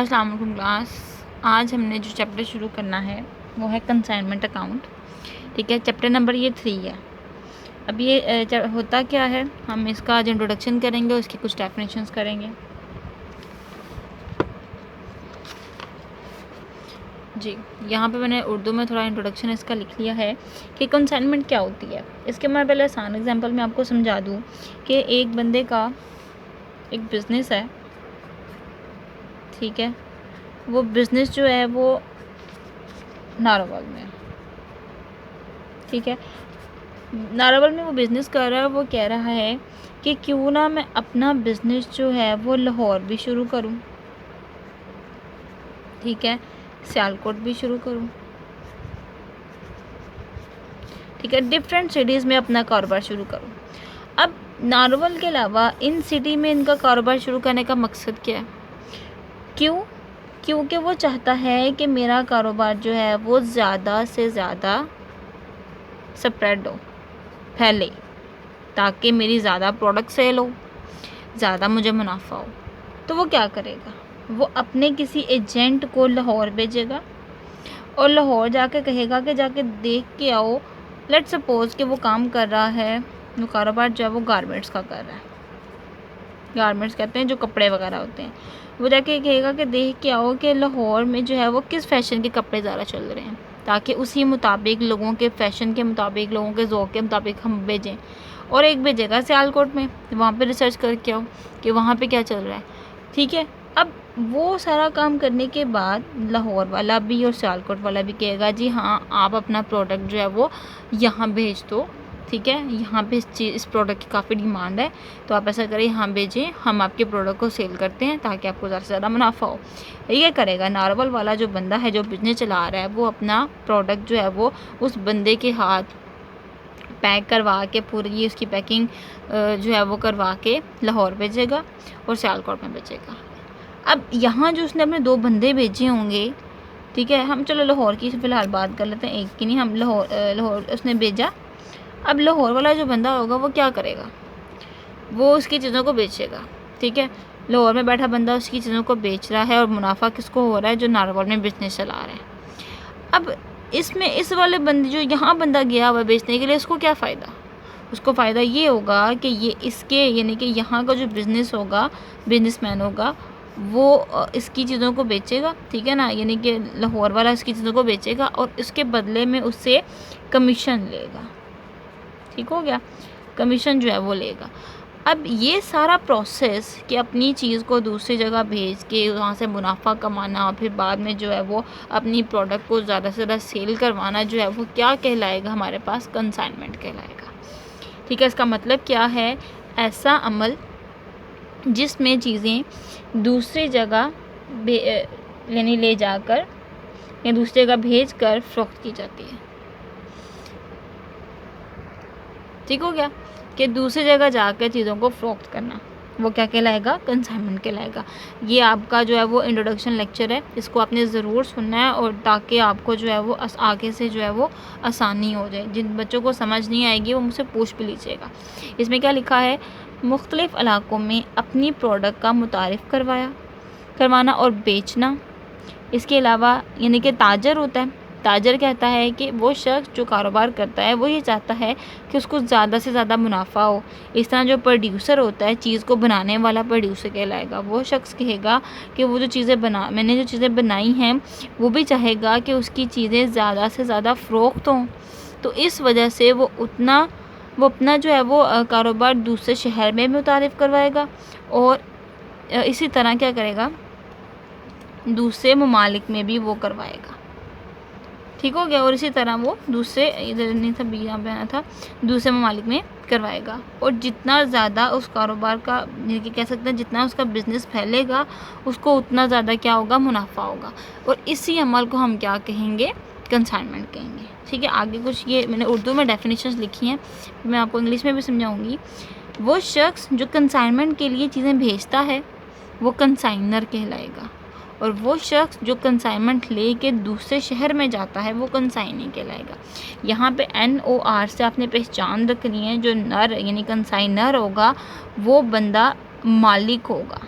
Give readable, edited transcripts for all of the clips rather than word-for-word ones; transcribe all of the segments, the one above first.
अस्सलाम वालेकुम क्लास। आज हमने जो चैप्टर शुरू करना है वो है कंसाइनमेंट अकाउंट। ठीक है, चैप्टर नंबर ये 3 है। अब ये होता क्या है, हम इसका आज इंट्रोडक्शन करेंगे, उसकी कुछ डेफिनेशंस करेंगे। जी, यहाँ पे मैंने उर्दू में थोड़ा इंट्रोडक्शन इसका लिख लिया है कि कंसाइनमेंट क्या होती है। इसके मैं पहले आसान एग्जांपल में आपको समझा दूँ कि एक बंदे का एक बिज़नेस है। ठीक है, वो बिज़नेस जो है वो नारोवाल में है। ठीक है, नारोवाल में वो बिज़नेस कर रहा है। वो कह रहा है कि क्यों ना मैं अपना बिज़नेस जो है वो लाहौर भी शुरू करूं। ठीक है, सियालकोट भी शुरू करूं। ठीक है, डिफरेंट सिटीज़ में अपना कारोबार शुरू करूं। अब नारोवाल के अलावा इन सिटी में इनका कारोबार शुरू करने का मकसद क्या है? क्योंकि वो चाहता है कि मेरा कारोबार जो है वो ज़्यादा से ज़्यादा स्प्रेड हो, फैले, ताकि मेरी ज़्यादा प्रोडक्ट सेल हो, ज़्यादा मुझे मुनाफा हो। तो वो क्या करेगा, वो अपने किसी एजेंट को लाहौर भेजेगा और लाहौर जाके कहेगा कि जाके देख के आओ। लेट्स सपोज कि वो काम कर रहा है, वो कारोबार जो है वो गारमेंट्स का कर रहा है। गारमेंट्स कहते हैं जो कपड़े वगैरह होते हैं। वो जाके कहेगा कि देख के आओ कि लाहौर में जो है वो किस फैशन के कपड़े ज़्यादा चल रहे हैं, ताकि उसी मुताबिक लोगों के फैशन के मुताबिक, लोगों के ज़ौक़ के मुताबिक हम भेजें। और एक भेजेगा सियालकोट में, वहाँ पे रिसर्च करके आओ कि वहाँ पे क्या चल रहा है। ठीक है, अब वो सारा काम करने के बाद लाहौर वाला भी और सियालकोट वाला भी कहेगा जी हाँ, आप अपना प्रोडक्ट जो है वो यहाँ भेज दो। ठीक है, यहाँ पे इस प्रोडक्ट की काफ़ी डिमांड है, तो आप ऐसा करें यहाँ भेजें, हम आपके प्रोडक्ट को सेल करते हैं ताकि आपको ज़्यादा से ज़्यादा मुनाफा हो। ये करेगा नारोवाल वाला जो बंदा है, जो बिज़नेस चला रहा है, वो अपना प्रोडक्ट जो है वो उस बंदे के हाथ पैक करवा के, पूरी उसकी पैकिंग जो है वो करवा के लाहौर भेजेगा और सियालकोट में भेजेगा। अब यहाँ जो उसने अपने 2 बंदे भेजे होंगे, ठीक है, हम चलो लाहौर की फ़िलहाल बात कर लेते हैं, एक की नहीं, हम लाहौर उसने भेजा। अब लाहौर वाला जो बंदा होगा वो क्या करेगा, वो उसकी चीज़ों को बेचेगा। ठीक है, लाहौर में बैठा बंदा उसकी चीज़ों को बेच रहा है और मुनाफा किसको हो रहा है, जो नारोवाल में बिज़नेस चला रहा है। अब इसमें इस वाले बंदे जो यहाँ बंदा गया हुआ बेचने के लिए, उसको क्या फ़ायदा? उसको फ़ायदा ये होगा कि ये इसके यानी कि यहाँ का जो बिज़नेस होगा, बिजनेसमैन होगा, वो इसकी चीज़ों को बेचेगा। ठीक है ना, यानी कि लाहौर वाला इसकी चीज़ों को बेचेगा और इसके बदले में उससे कमीशन लेगा। ठीक हो गया, कमीशन जो है वो लेगा। अब ये सारा प्रोसेस कि अपनी चीज़ को दूसरी जगह भेज के वहाँ से मुनाफा कमाना, फिर बाद में जो है वो अपनी प्रोडक्ट को ज़्यादा से ज़्यादा सेल करवाना, जो है वो क्या कहलाएगा, हमारे पास कंसाइनमेंट कहलाएगा। ठीक है, इसका मतलब क्या है, ऐसा अमल जिसमें चीज़ें दूसरी जगह यानी ले जाकर या दूसरी जगह भेज कर फ़रोख्त की जाती है। ठीक हो गया, कि दूसरी जगह जाकर चीज़ों को फ़रोख्त करना, वो क्या कहलाएगा, कंसाइनमेंट कहलाएगा। ये आपका जो है वो इंट्रोडक्शन लेक्चर है, इसको आपने ज़रूर सुनना है, और ताकि आपको जो है वो आगे से जो है वो आसानी हो जाए। जिन बच्चों को समझ नहीं आएगी वो मुझसे पूछ भी लीजिएगा। इसमें क्या लिखा है, मुख्तलिफ़ इलाक़ों में अपनी प्रोडक्ट का मुतारिफ़ करवाना और बेचना। इसके अलावा यानी कि ताजर होता है, ताजर कहता है कि वो शख्स जो कारोबार करता है वो ये चाहता है कि उसको ज़्यादा से ज़्यादा मुनाफा हो। इस तरह जो प्रोड्यूसर होता है, चीज़ को बनाने वाला प्रोड्यूसर कहलाएगा। वो शख्स कहेगा कि वो जो चीज़ें मैंने जो चीज़ें बनाई हैं, वो भी चाहेगा कि उसकी चीज़ें ज़्यादा से ज़्यादा फ़रोख्त हों। तो इस वजह से वो अपना जो है वो कारोबार दूसरे शहर में मुतारिफ़ करवाएगा और इसी तरह क्या करेगा, दूसरे ममालिक में भी वो करवाएगा। ठीक हो गया, और इसी तरह वो दूसरे, इधर नहीं था, यहाँ पे आना था, दूसरे ममालिक में करवाएगा। और जितना ज़्यादा उस कारोबार का, यानी कह सकते हैं जितना उसका बिज़नेस फैलेगा, उसको उतना ज़्यादा क्या होगा, मुनाफा होगा। और इसी अमल को हम क्या कहेंगे, कंसाइनमेंट कहेंगे। ठीक है, आगे कुछ ये मैंने उर्दू में डेफिनेशंस लिखी हैं, मैं आपको इंग्लिश में भी समझाऊँगी। वो शख्स जो कंसाइनमेंट के लिए चीज़ें भेजता है वो कंसाइनर कहलाएगा, और वो शख्स जो कंसाइनमेंट ले के दूसरे शहर में जाता है वो कंसाइनी कहलाएगा। यहाँ पे NOR से आपने पहचान रखनी है, जो नर यानी कंसाइनर होगा वो बंदा मालिक होगा।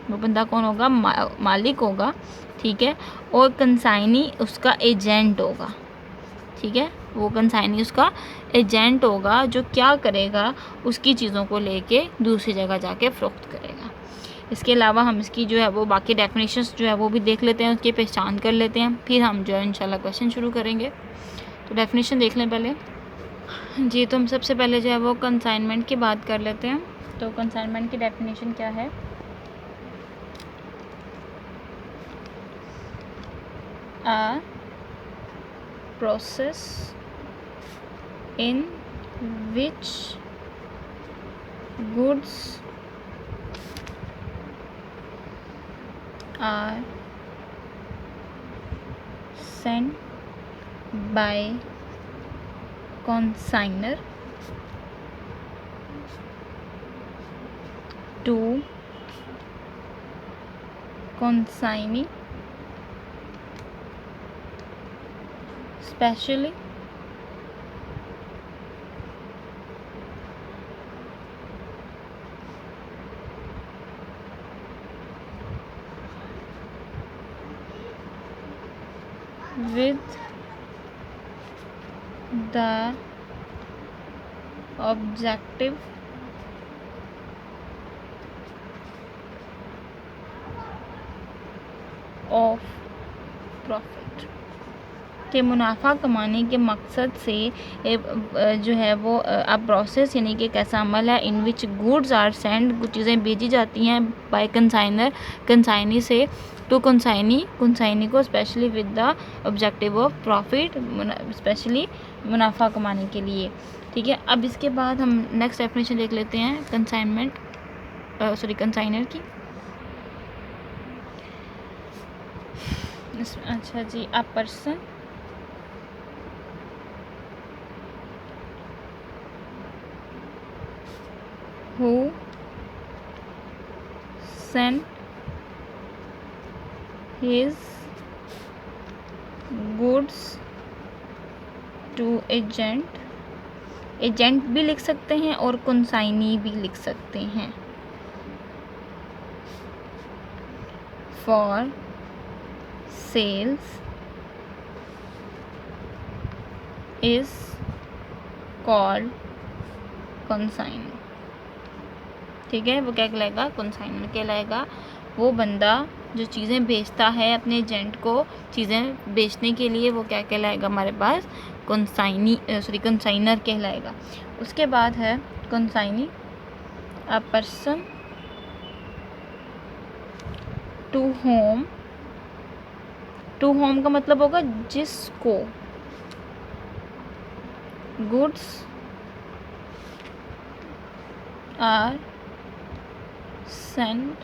वो बंदा कौन होगा? मालिक होगा, ठीक है। और कंसाइनी उसका एजेंट होगा, ठीक है। वो कंसाइनी उसका एजेंट होगा जो क्या करेगा, उसकी चीज़ों को लेके दूसरी जगह जाके फ़रोख्त करेगा। इसके अलावा हम इसकी जो है वो बाकी डेफिनेशंस जो है वो भी देख लेते हैं, उसकी पहचान कर लेते हैं, फिर हम जो है इंशाल्लाह क्वेश्चन शुरू करेंगे। तो डेफिनेशन देख लें पहले जी। तो हम सबसे पहले जो है वो कंसाइनमेंट की बात कर लेते हैं। तो कंसाइनमेंट की डेफिनेशन क्या है? A process in which goods are sent by consignor to consignee, specially with the objective of profit, कि मुनाफा कमाने के मकसद से जो है वो अब प्रोसेस यानी कि एक ऐसा अमल है इन विच गुड्स आर सेंड, कुछ चीज़ें भेजी जाती हैं बाय कंसाइनर, कंसाइनी से, टू कंसाइनी को, specially with the objective of profit, specially मुनाफा कमाने के लिए, ठीक है। अब इसके बाद हम नेक्स्ट डेफिनेशन देख लेते हैं कंसाइनर की। अच्छा जी। A person who sent his goods to agent, agent भी लिख सकते हैं और कंसाइनी भी लिख सकते हैं, for sales is called consignee, ठीक है। वो क्या कहलाएगा? कंसाइनर कहलाएगा। वो बंदा जो चीज़ें बेचता है अपने एजेंट को चीज़ें बेचने के लिए, वो क्या कहलाएगा हमारे पास? कंसाइनर कहलाएगा। उसके बाद है consignee, a person to whom, to whom का मतलब होगा जिसको goods are sent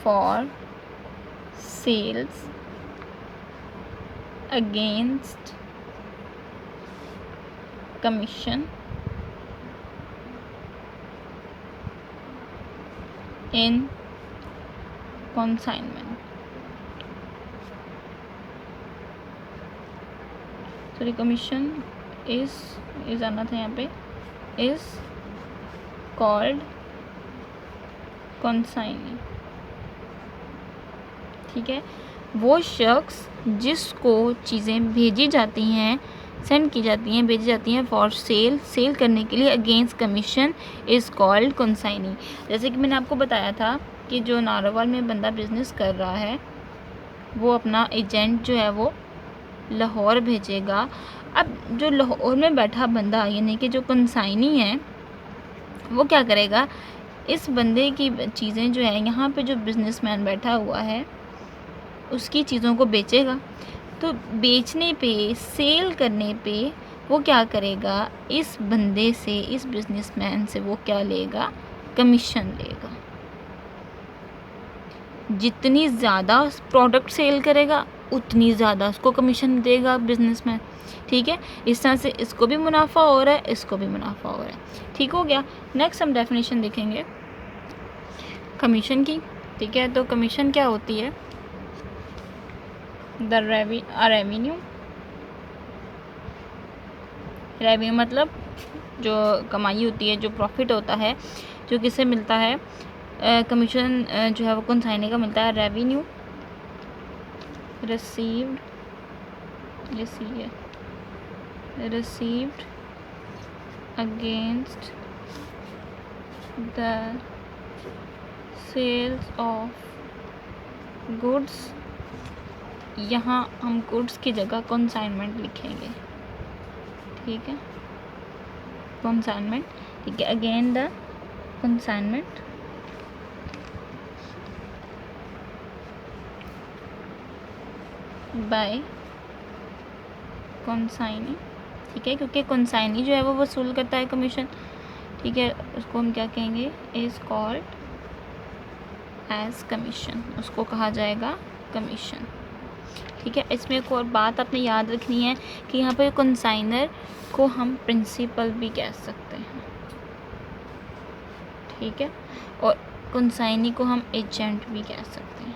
for sales against commission in consignment, sorry commission is आना था यहाँ पे, is called कंसाइनी, ठीक है। वो शख्स जिसको चीज़ें भेजी जाती हैं, सेंड की जाती हैं, भेजी जाती हैं फॉर सेल, सेल करने के लिए, against commission is called consignee. जैसे कि मैंने आपको बताया था कि जो नारोवाल में बंदा बिज़नेस कर रहा है वो अपना एजेंट जो है वो लाहौर भेजेगा। अब जो लाहौर में बैठा बंदा यानी कि जो कंसाइनी है वो क्या करेगा? इस बंदे की चीज़ें जो है यहाँ पे जो बिजनेसमैन बैठा हुआ है उसकी चीज़ों को बेचेगा। तो बेचने पे, सेल करने पे वो क्या करेगा? इस बंदे से, इस बिजनेसमैन से वो क्या लेगा? कमीशन लेगा। जितनी ज़्यादा प्रोडक्ट सेल करेगा उतनी ज़्यादा उसको कमीशन देगा बिजनेसमैन, ठीक है। इस तरह से इसको भी मुनाफा हो रहा है, इसको भी मुनाफा हो रहा है, ठीक हो गया। नेक्स्ट हम डेफिनेशन देखेंगे कमीशन की, ठीक है। तो कमीशन क्या होती है? रेवेन्यू, रेवेन्यू मतलब जो कमाई होती है, जो प्रॉफिट होता है, जो किसे मिलता है? कमीशन जो है वो कंसाइनी का मिलता है। Revenue received against the sales of goods, यहाँ हम गुड्स की जगह कंसाइनमेंट लिखेंगे, ठीक है, कंसाइनमेंट, ठीक है, again the consignment bye consignee, ठीक है, क्योंकि कंसाइनी जो है वो वसूल करता है कमीशन, ठीक है, उसको हम क्या कहेंगे, इज कॉल्ड एज कमीशन, उसको कहा जाएगा कमीशन, ठीक है। इसमें एक और बात आपने याद रखनी है कि यहाँ पर कंसाइनर को हम प्रिंसिपल भी कह सकते हैं, ठीक है, और कंसाइनी को हम एजेंट भी कह सकते हैं,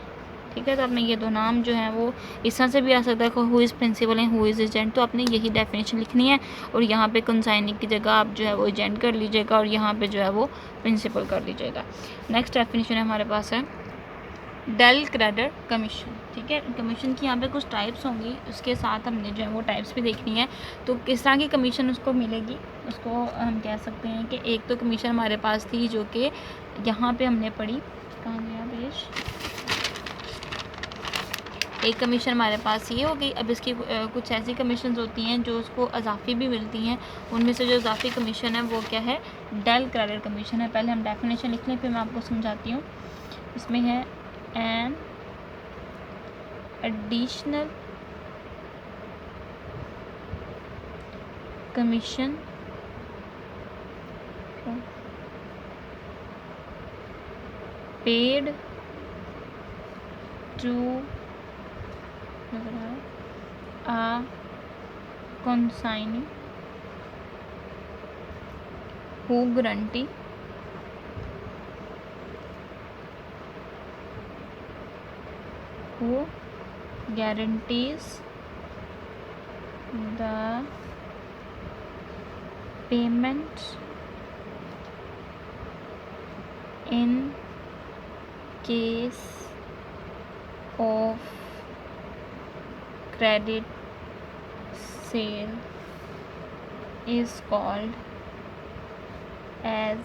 ठीक है। तो आपने ये दो नाम जो हैं वो इस तरह से भी आ सकता है, who is principal and who is agent, तो आपने यही डेफिनेशन लिखनी है और यहाँ पे कंसाइनी की जगह आप जो है वो एजेंट कर लीजिएगा और यहाँ पे जो है वो प्रिंसिपल कर लीजिएगा। नेक्स्ट डेफिनेशन हमारे पास है डेल क्रेडिट कमीशन, ठीक है। कमीशन की यहाँ पे कुछ टाइप्स होंगी, उसके साथ हमने जो है वो टाइप्स भी देखनी है, तो किस तरह की कमीशन उसको मिलेगी, उसको हम कह सकते हैं कि एक तो कमीशन हमारे पास थी जो कि यहाँ पे हमने पढ़ी, कहाँ गया पेश, एक कमीशन हमारे पास ये हो गई। अब इसकी कुछ ऐसी कमीशन होती हैं जो उसको अजाफी भी मिलती हैं, उनमें से जो अजाफी कमीशन है वो क्या है, डेल क्रेडिट कमीशन है। पहले हम डेफिनेशन लिख लें फिर मैं आपको समझाती हूँ। इसमें है an additional commission paid to a consignee who guarantees the payment in case of credit sale is called as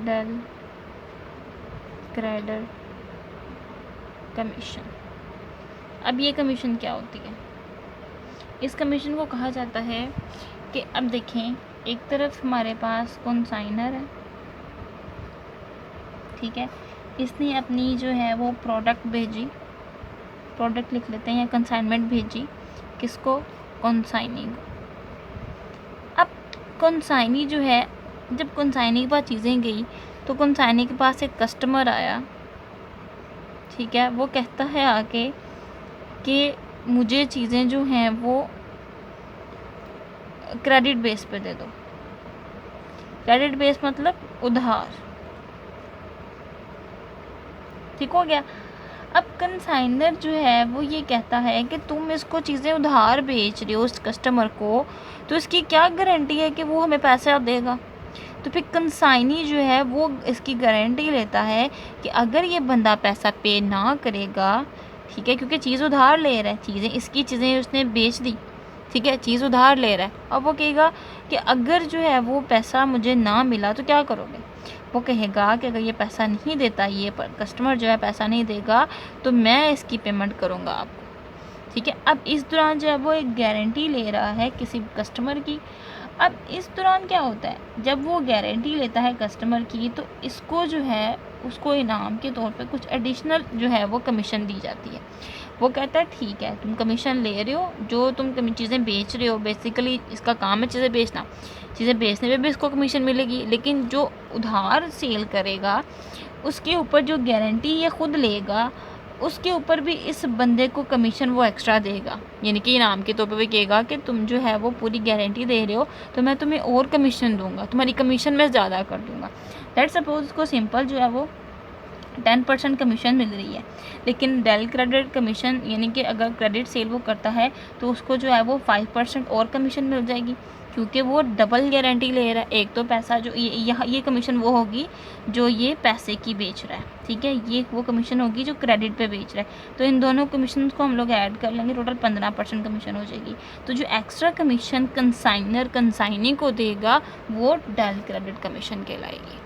dull credit commission. अब ये कमीशन क्या होती है, इस कमीशन को कहा जाता है कि अब देखें, एक तरफ हमारे पास कंसाइनर है, ठीक है, इसने अपनी जो है वो प्रोडक्ट भेजी, प्रोडक्ट लिख लेते हैं, या कंसाइनमेंट भेजी, किसको, कंसाइनी को। अब कंसाइनी जो है, जब कंसाइनी के पास चीज़ें गई तो कंसाइनी के पास एक कस्टमर आया, ठीक है, वो कहता है आके कि मुझे चीज़ें जो हैं वो क्रेडिट बेस पे दे दो। क्रेडिट बेस मतलब उधार, ठीक हो गया। अब कंसाइनर जो है वो ये कहता है कि तुम इसको चीज़ें उधार बेच रहे हो उस कस्टमर को, तो इसकी क्या गारंटी है कि वो हमें पैसा देगा। तो फिर कंसाइनी जो है वो इसकी गारंटी लेता है कि अगर ये बंदा पैसा पे ना करेगा, ठीक है, क्योंकि चीज़ उधार ले रहा है, चीज़ें इसकी चीज़ें उसने बेच दी, ठीक है, चीज़ उधार ले रहा है, अब वो कहेगा कि अगर जो है वो पैसा मुझे ना मिला तो क्या करोगे। वो कहेगा कि अगर ये पैसा नहीं देता, ये कस्टमर जो है पैसा नहीं देगा, तो मैं इसकी पेमेंट करूँगा आपको, ठीक है। अब इस दौरान जो है वो एक गारंटी ले रहा है किसी कस्टमर की। अब इस दौरान क्या होता है, जब वो गारंटी लेता है कस्टमर की, तो इसको जो है उसको इनाम के तौर पे कुछ एडिशनल जो है वो कमीशन दी जाती है। वो कहता है ठीक है, तुम कमीशन ले रहे हो, जो तुम चीज़ें बेच रहे हो, बेसिकली इसका काम है चीज़ें बेचना, चीज़ें बेचने पे भी इसको कमीशन मिलेगी, लेकिन जो उधार सेल करेगा उसके ऊपर जो गारंटी ये खुद लेगा, उसके ऊपर भी इस बंदे को कमीशन वो एक्स्ट्रा देगा, यानी कि इनाम के तौर पे वो कहेगा कि तुम जो है वो पूरी गारंटी दे रहे हो, तो मैं तुम्हें और कमीशन दूंगा, तुम्हारी कमीशन मैं ज़्यादा कर दूंगा। लेट्स सपोज इसको सिंपल जो है वो 10% कमीशन मिल रही है। लेकिन डेल क्रेडिट कमीशन यानी कि अगर क्रेडिट सेल वो करता है तो उसको जो है वो 5% और कमीशन मिल जाएगी, क्योंकि वो डबल गारंटी ले रहा है। एक तो पैसा जो ये कमीशन वो होगी जो ये पैसे की बेच रहा है, ठीक है, ये वो कमीशन होगी जो क्रेडिट पे बेच रहा है। तो इन दोनों कमीशन को हम लोग ऐड कर लेंगे, टोटल 15% कमीशन हो जाएगी। तो जो एक्स्ट्रा कमीशन कंसाइनी को देगा वो डेल क्रेडिट कमीशन कहलाएगी।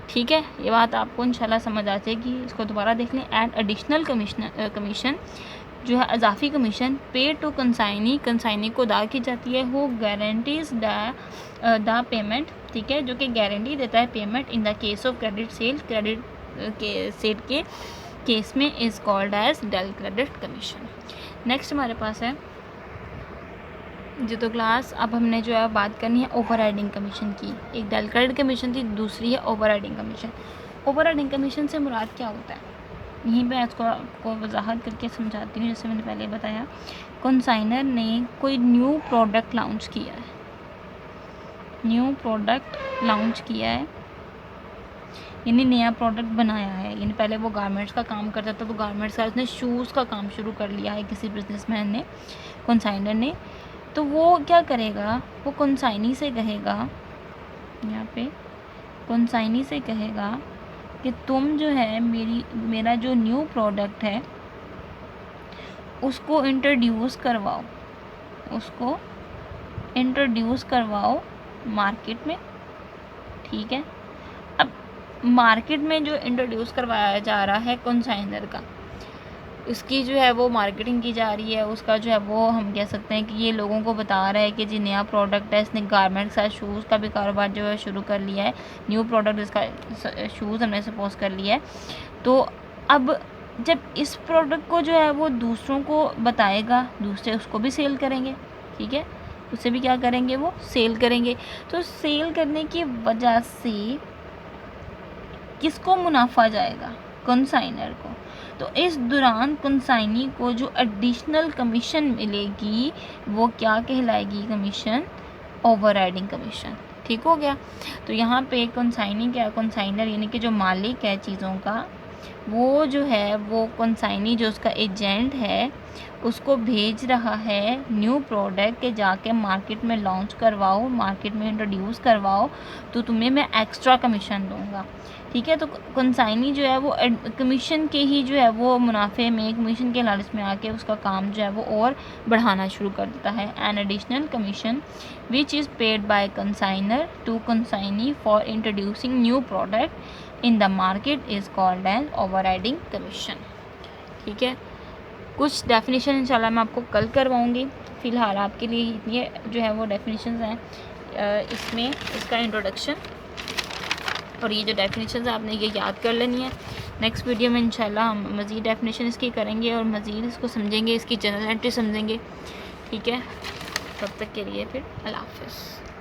ठीक है, ये बात आपको इंशाल्लाह समझ आ जाएगी। इसको दोबारा देख लें। एंड एडिशनल कमीशन जो है इजाफी कमीशन पे टू कंसाइनी को अदा की जाती है। वो गारंटीज द पेमेंट, ठीक है, जो कि गारंटी देता है payment in the case of credit sale के सेल के केस में is called as del credit commission. Next हमारे पास है जो तो क्लास, अब हमने जो है बात करनी है ओवरराइडिंग कमीशन की। एक डेल क्रेडिट कमीशन थी, दूसरी है ओवरराइडिंग कमीशन। ओवरराइडिंग कमीशन से मुराद क्या होता है, यहीं पे इसको आपको वजाहत करके समझाती हूँ। जैसे मैंने पहले बताया, कंसाइनर ने कोई न्यू प्रोडक्ट लॉन्च किया है, यानी नया प्रोडक्ट बनाया है। यानी पहले वो गारमेंट्स का काम करता था, तो गारमेंट्स का उसने शूज़ का काम शुरू कर लिया है किसी बिजनेसमैन ने, कंसाइनर ने। तो वो क्या करेगा, वो कंसाइनी से कहेगा, यहाँ पे कंसाइनी से कहेगा कि तुम जो है मेरा जो न्यू प्रोडक्ट है उसको इंट्रोड्यूस करवाओ मार्केट में, ठीक है। अब मार्केट में जो इंट्रोड्यूस करवाया जा रहा है कंसाइनर का, उसकी जो है वो मार्केटिंग की जा रही है, उसका जो है वो हम कह सकते हैं कि ये लोगों को बता रहा है कि जी नया प्रोडक्ट है, इसने गारमेंट का शूज़ का भी कारोबार जो है शुरू कर लिया है। न्यू प्रोडक्ट इसका शूज़ हमने सपोज कर लिया है। तो अब जब इस प्रोडक्ट को जो है वो दूसरों को बताएगा, दूसरे उसको भी सेल करेंगे, ठीक है, उसे भी क्या करेंगे, वो सेल करेंगे। तो सेल करने की वजह से किसको मुनाफा जाएगा, कंसाइनर को। तो इस दौरान कंसाइनी को जो एडिशनल कमीशन मिलेगी वो क्या कहलाएगी, कमीशन ओवरराइडिंग कमीशन। ठीक हो गया। तो यहाँ पे कंसाइनी क्या, कंसाइनर यानी कि जो मालिक है चीज़ों का, वो जो है वो कंसाइनी जो उसका एजेंट है उसको भेज रहा है न्यू प्रोडक्ट के जाके मार्केट में लॉन्च करवाओ, मार्केट में इंट्रोड्यूस करवाओ, तो तुम्हें मैं एक्स्ट्रा कमीशन दूंगा, ठीक है। तो कंसाइनी जो है वो कमीशन के ही जो है वो मुनाफे में, कमीशन के लालच में आके उसका काम जो है वो और बढ़ाना शुरू कर देता है। An additional commission which is paid by consignor to consignee for introducing new product in the market is called an overriding commission. ठीक है, कुछ डेफिनेशन इंशाल्लाह मैं आपको कल करवाऊँगी। फ़िलहाल आपके लिए इतनी जो है वो डेफिनेशन हैं इसमें, इसका इंट्रोडक्शन और ये जो डेफिनेशन आपने ये याद कर लेनी है। नेक्स्ट वीडियो में इंशाल्लाह हम मज़ीद डेफिनेशन इसकी करेंगे और मज़ीद इसको समझेंगे, इसकी जनरलिटी समझेंगे, ठीक है। तब तक के लिए फिर अल्लाह हाफ़िज़।